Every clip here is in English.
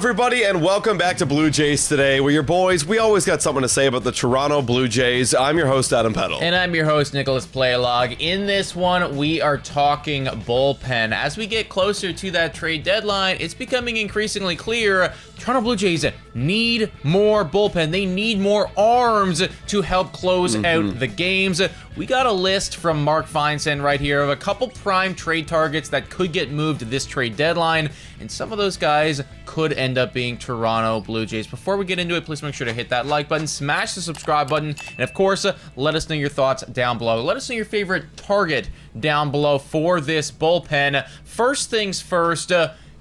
everybody, and welcome back to Blue Jays Today. We're your boys. We always got something to say about the Toronto Blue Jays. I'm your host, Adam Peddle. And I'm your host, Nicholas Playlog. In this one, we are talking bullpen. As we get closer to that trade deadline, it's becoming increasingly clear Toronto Blue Jays need more bullpen. They need more arms to help close out the games. We got a list from Mark Feinsand right here of a couple prime trade targets that could get moved this trade deadline, and some of those guys could end up being Toronto Blue Jays. Before we get into it, please make sure to hit that like button, smash the subscribe button, and of course, let us know your thoughts down below. Let us know your favorite target down below for this bullpen. First things first,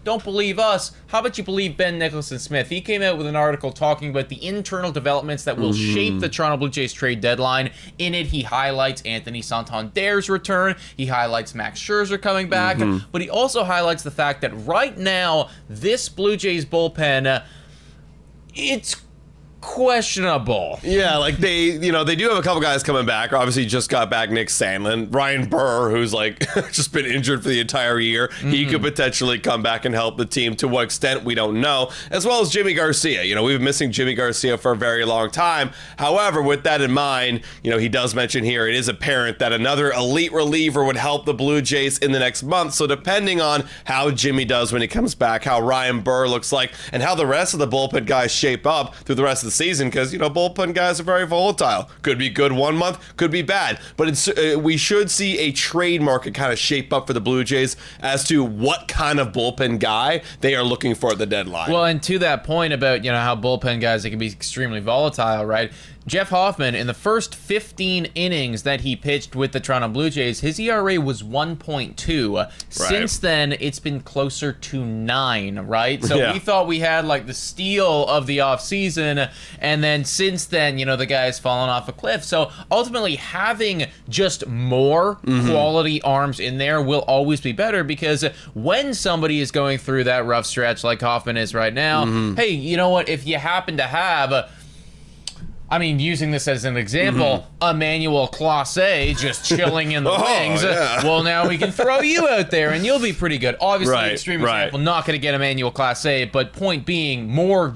don't believe us. How about you believe Ben Nicholson-Smith? He came out with an article talking about the internal developments that will shape the Toronto Blue Jays trade deadline. In it, he highlights Anthony Santander's return. He highlights Max Scherzer coming back. But he also highlights the fact that right now, this Blue Jays bullpen, it's questionable. Yeah, like they do have a couple guys coming back. Obviously, just got back Nick Sandlin. Ryan Burr, who's like just been injured for the entire year. He could potentially come back and help the team. To what extent, we don't know. As well as Jimmy Garcia. We've been missing Jimmy Garcia for a very long time. However, with that in mind, he does mention here, it is apparent that another elite reliever would help the Blue Jays in the next month. So depending on how Jimmy does when he comes back, how Ryan Burr looks like, and how the rest of the bullpen guys shape up through the rest of the season, because bullpen guys are very volatile. Could be good one month, could be bad, but we should see a trade market kind of shape up for the Blue Jays as to what kind of bullpen guy they are looking for at the deadline. Well, and to that point about how bullpen guys, they can be extremely volatile, right? Jeff Hoffman, in the first 15 innings that he pitched with the Toronto Blue Jays, his ERA was 1.2. Right. Since then, it's been closer to 9, right? So we thought we had like the steal of the offseason, and then since then, the guy's fallen off a cliff. So ultimately, having just more quality arms in there will always be better, because when somebody is going through that rough stretch like Hoffman is right now, hey, you know what? If you happen to have using this as an example, Emmanuel Clase just chilling in the wings. Yeah. Well, now we can throw you out there, and you'll be pretty good. Obviously, extreme example, not going to get Emmanuel Clase, but point being, more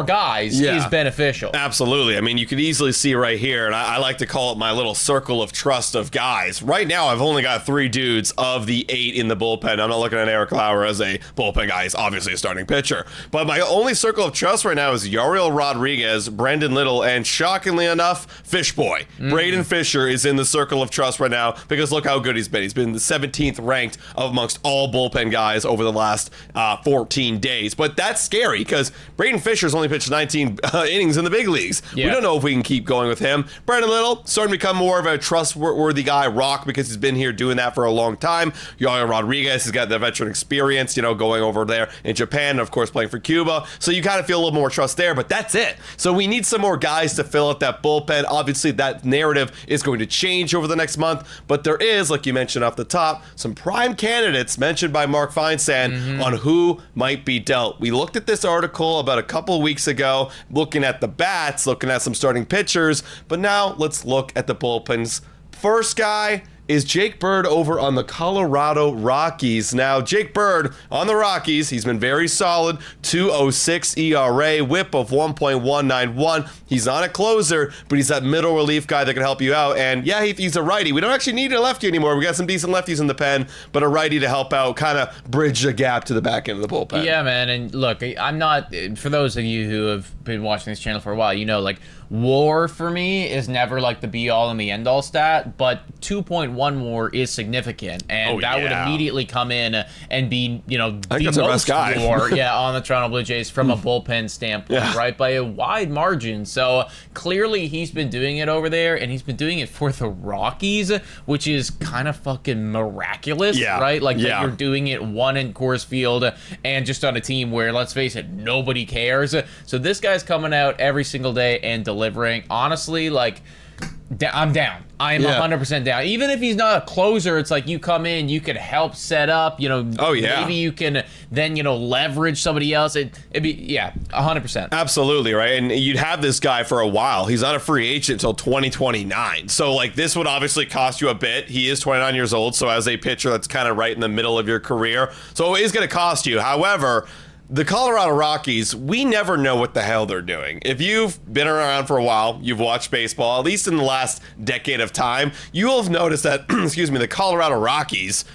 guys is beneficial. Absolutely. You could easily see right here, and I like to call it my little circle of trust of guys. Right now, I've only got 3 dudes of the 8 in the bullpen. I'm not looking at Eric Lauer as a bullpen guy. He's obviously a starting pitcher. But my only circle of trust right now is Yariel Rodriguez, Brendan Little, and shockingly enough, Fish Boy. Braden Fisher is in the circle of trust right now, because look how good he's been. He's been the 17th ranked amongst all bullpen guys over the last 14 days. But that's scary, because Braden Fisher's only pitched 19 innings in the big leagues. We don't know if we can keep going with him. Brendan Little starting to become more of a trustworthy guy, because he's been here doing that for a long time. Yariel Rodriguez has got the veteran experience, going over there in Japan, and of course playing for Cuba. So you kind of feel a little more trust there, but that's it. So we need some more guys to fill out that bullpen. Obviously, that narrative is going to change over the next month, but there is, like you mentioned off the top, some prime candidates mentioned by Mark Feinsand on who might be dealt. We looked at this article about a couple weeks ago, looking at the bats, looking at some starting pitchers, but now let's look at the bullpens. First guy is Jake Bird over on the Colorado Rockies. Now, Jake Bird on the Rockies, he's been very solid, 2.06 ERA, whip of 1.191. He's not a closer, but he's that middle relief guy that can help you out. And yeah, he's a righty. We don't actually need a lefty anymore. We got some decent lefties in the pen, but a righty to help out, kind of bridge the gap to the back end of the bullpen. Yeah, man. And look, I'm not, for those of you who have been watching this channel for a while, WAR for me is never like the be-all and the end-all stat, but 2.1 WAR is significant, and that would immediately come in and be, the most WAR on the Toronto Blue Jays from a bullpen standpoint, right, by a wide margin. So clearly he's been doing it over there, and he's been doing it for the Rockies, which is kind of fucking miraculous, right? Like that you're doing it one in Coors Field and just on a team where, let's face it, nobody cares. So this guy's coming out every single day and delivering. Honestly, I'm down. I am 100% down. Even if he's not a closer, it's like you come in, you can help set up, maybe you can then, leverage somebody else. It'd be, 100%. Absolutely, right? And you'd have this guy for a while. He's not a free agent until 2029. So, this would obviously cost you a bit. He is 29 years old, so as a pitcher, that's kind of right in the middle of your career. So it is going to cost you. However, the Colorado Rockies, we never know what the hell they're doing. If you've been around for a while, you've watched baseball, at least in the last decade of time, you will have noticed that, excuse me, the Colorado Rockies,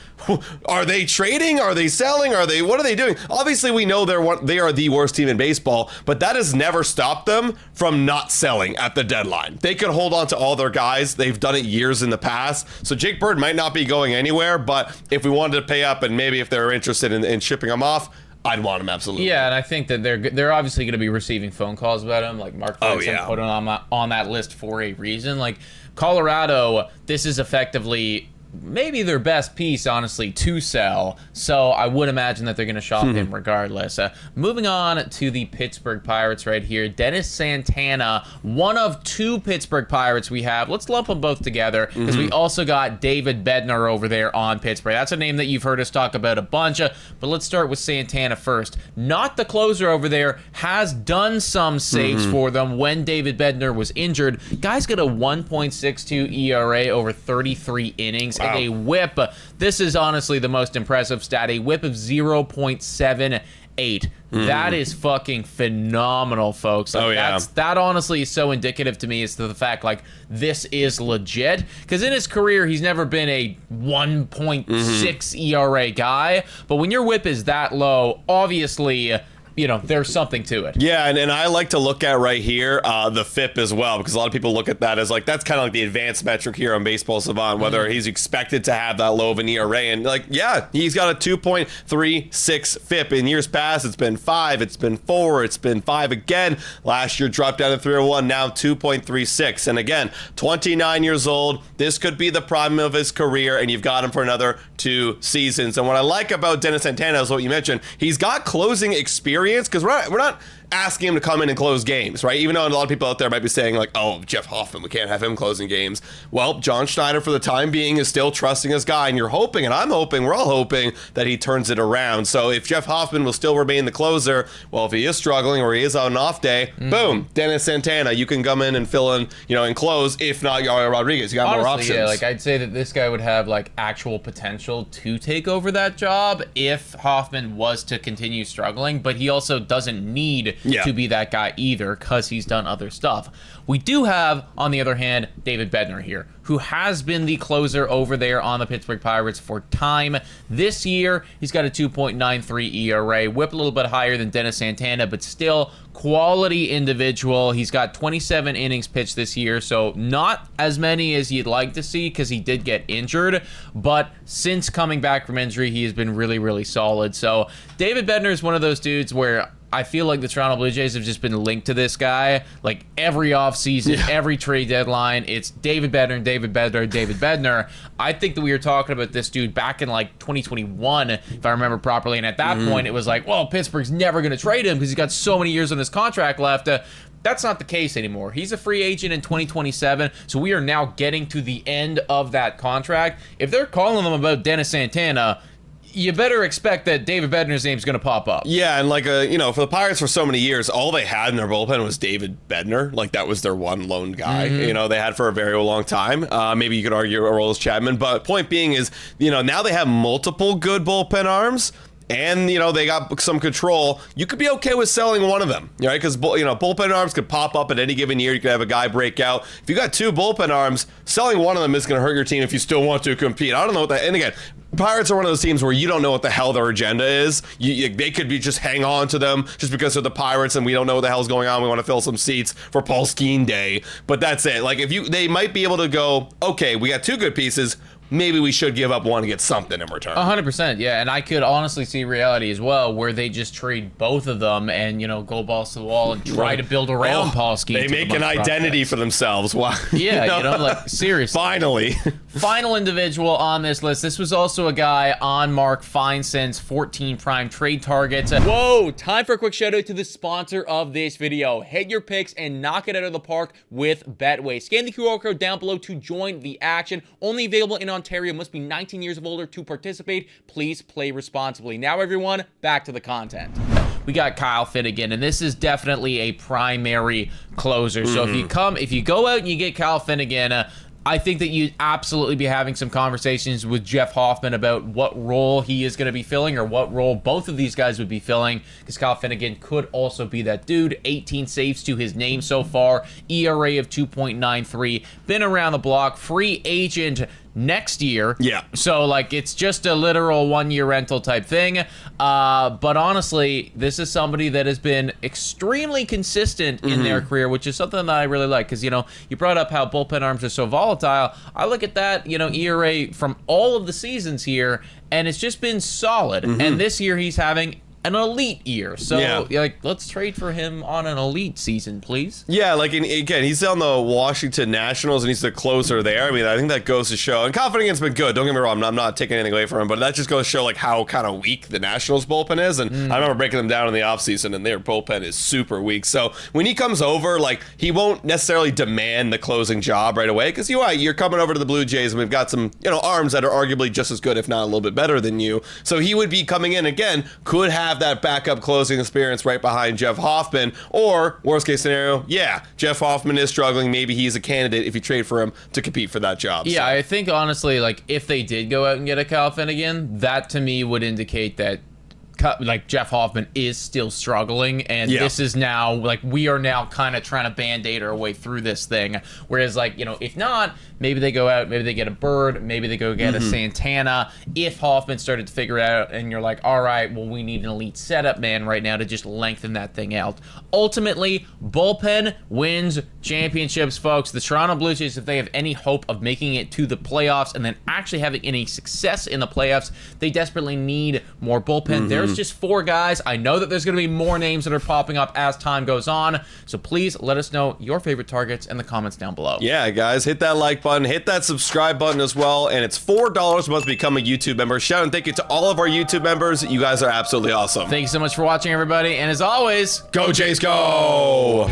are they trading? Are they selling? What are they doing? Obviously, we know they are the worst team in baseball, but that has never stopped them from not selling at the deadline. They could hold on to all their guys. They've done it years in the past. So Jake Bird might not be going anywhere, but if we wanted to pay up and maybe if they're interested in shipping him off, I'd want him absolutely. Yeah, and I think that they're obviously going to be receiving phone calls about him. Like Mark Feinsand put him on that list for a reason. Like Colorado, this is effectively maybe their best piece, honestly, to sell. So I would imagine that they're going to shop him regardless. Moving on to the Pittsburgh Pirates right here. Dennis Santana, one of two Pittsburgh Pirates we have. Let's lump them both together because we also got David Bedner over there on Pittsburgh. That's a name that you've heard us talk about a bunch of, but let's start with Santana first. Not the closer over there, has done some saves for them when David Bedner was injured. Guy's got a 1.62 ERA over 33 innings. Wow. And a whip. This is honestly the most impressive stat. A whip of 0.78. That is fucking phenomenal, folks. Like, that honestly is so indicative to me as to the fact, like, this is legit. Because in his career, he's never been a 1.6 ERA guy. But when your whip is that low, obviously, you know, there's something to it. Yeah, and I like to look at right here the FIP as well, because a lot of people look at that as like, that's kind of like the advanced metric here on Baseball Savant, whether he's expected to have that low of an ERA. And like, yeah, he's got a 2.36 FIP. In years past, it's been 5, it's been 4, it's been 5 again. Last year dropped down to 3.01, now 2.36. And again, 29 years old. This could be the prime of his career, and you've got him for another 2 seasons. And what I like about Dennis Santana is what you mentioned. He's got closing experience, because we're not asking him to come in and close games, right? Even though a lot of people out there might be saying like, oh, Jeff Hoffman, we can't have him closing games. Well, John Schneider for the time being is still trusting his guy, and you're hoping, and I'm hoping, we're all hoping that he turns it around. So if Jeff Hoffman will still remain the closer, well, if he is struggling or he is on an off day, boom, Dennis Santana, you can come in and fill in, you know, and close. If not, Yari Rodriguez, you got more options. Yeah, like I'd say that this guy would have like actual potential to take over that job if Hoffman was to continue struggling, but he also doesn't need to be that guy either because he's done other stuff. We do have, on the other hand, David Bedner here, who has been the closer over there on the Pittsburgh Pirates for time. This year, he's got a 2.93 ERA, whip a little bit higher than Dennis Santana, but still quality individual. He's got 27 innings pitched this year, so not as many as you'd like to see because he did get injured, but since coming back from injury, he has been really, really solid. So David Bedner is one of those dudes where I feel like the Toronto Blue Jays have just been linked to this guy. Like every offseason, every trade deadline, it's David Bedner, David Bedner, David Bedner. I think that we were talking about this dude back in like 2021, if I remember properly. And at that point, it was like, well, Pittsburgh's never going to trade him because he's got so many years on his contract left. That's not the case anymore. He's a free agent in 2027, so we are now getting to the end of that contract. If they're calling them about Dennis Santana, you better expect that David Bedner's name is going to pop up. Yeah, and like, you know, for the Pirates for so many years, all they had in their bullpen was David Bedner. Like, that was their one lone guy, you know, they had for a very long time. Maybe you could argue Aroldis Chapman, but point being is, you know, now they have multiple good bullpen arms. And, you know, they got some control. You could be okay with selling one of them, right? Because, you know, bullpen arms could pop up at any given year. You could have a guy break out. If you got 2 bullpen arms, selling one of them is going to hurt your team if you still want to compete. I don't know what that. And again, Pirates are one of those teams where you don't know what the hell their agenda is. They could be just hang on to them just because they're the Pirates and we don't know what the hell's going on. We want to fill some seats for Paul Skeen Day. But that's it. Like, they might be able to go, okay, we got 2 good pieces. Maybe we should give up one to get something in return. 100%, yeah. And I could honestly see reality as well where they just trade both of them and, you know, go balls to the wall and try to build around Paul Skeen. They make an identity for themselves. Wow. Yeah, you know, like, seriously. Finally. Final individual on this list. This was also a guy on Mark Feinsand's 14 prime trade targets. Whoa, time for a quick shout out to the sponsor of this video. Hit your picks and knock it out of the park with Betway. Scan the QR code down below to join the action. Only available in Ontario, must be 19 years of older to participate. Please play responsibly. Now, everyone, back to the content. We got Kyle Finnegan, and this is definitely a primary closer. So if you go out and you get Kyle Finnegan, I think that you'd absolutely be having some conversations with Jeff Hoffman about what role he is going to be filling or what role both of these guys would be filling, because Kyle Finnegan could also be that dude. 18 saves to his name so far, ERA of 2.93, been around the block, free agent next year. Yeah. So, like, it's just a literal one-year rental type thing. But honestly, this is somebody that has been extremely consistent in their career, which is something that I really like. Because, you know, you brought up how bullpen arms are so volatile. I look at that, you know, ERA from all of the seasons here, and it's just been solid. And this year he's having an elite year. So, like, let's trade for him on an elite season, please. Yeah, like, again, he's on the Washington Nationals, and he's the closer there. I mean, I think that goes to show. And Kyle Finnegan's been good. Don't get me wrong. I'm not taking anything away from him, but that just goes to show, like, how kind of weak the Nationals bullpen is. And I remember breaking them down in the offseason, and their bullpen is super weak. So when he comes over, like, he won't necessarily demand the closing job right away, because you're coming over to the Blue Jays, and we've got some, you know, arms that are arguably just as good, if not a little bit better than you. So he would be coming in, again, could have that backup closing experience right behind Jeff Hoffman, or worst case scenario, Jeff Hoffman is struggling. Maybe he's a candidate if you trade for him to compete for that job. Yeah, I think honestly, like, if they did go out and get a Kyle Finnegan, that to me would indicate that, like, Jeff Hoffman is still struggling, and this is now, like, we are now kind of trying to band-aid our way through this thing. Whereas, like, you know, if not, maybe they go out, maybe they get a Bird, maybe they go get a Santana. If Hoffman started to figure it out, and you're like, all right, well, we need an elite setup man right now to just lengthen that thing out. Ultimately, bullpen wins championships, folks. The Toronto Blue Jays, if they have any hope of making it to the playoffs and then actually having any success in the playoffs, they desperately need more bullpen. There's just 4 guys. I know that there's going to be more names that are popping up as time goes on, so please let us know your favorite targets in the comments down below. Yeah, guys, hit that like button, hit that subscribe button as well, and it's $4 once you become a YouTube member. Shout and thank you to all of our YouTube members. You guys are absolutely awesome. Thank you so much for watching, everybody, and as always, go Jays, go!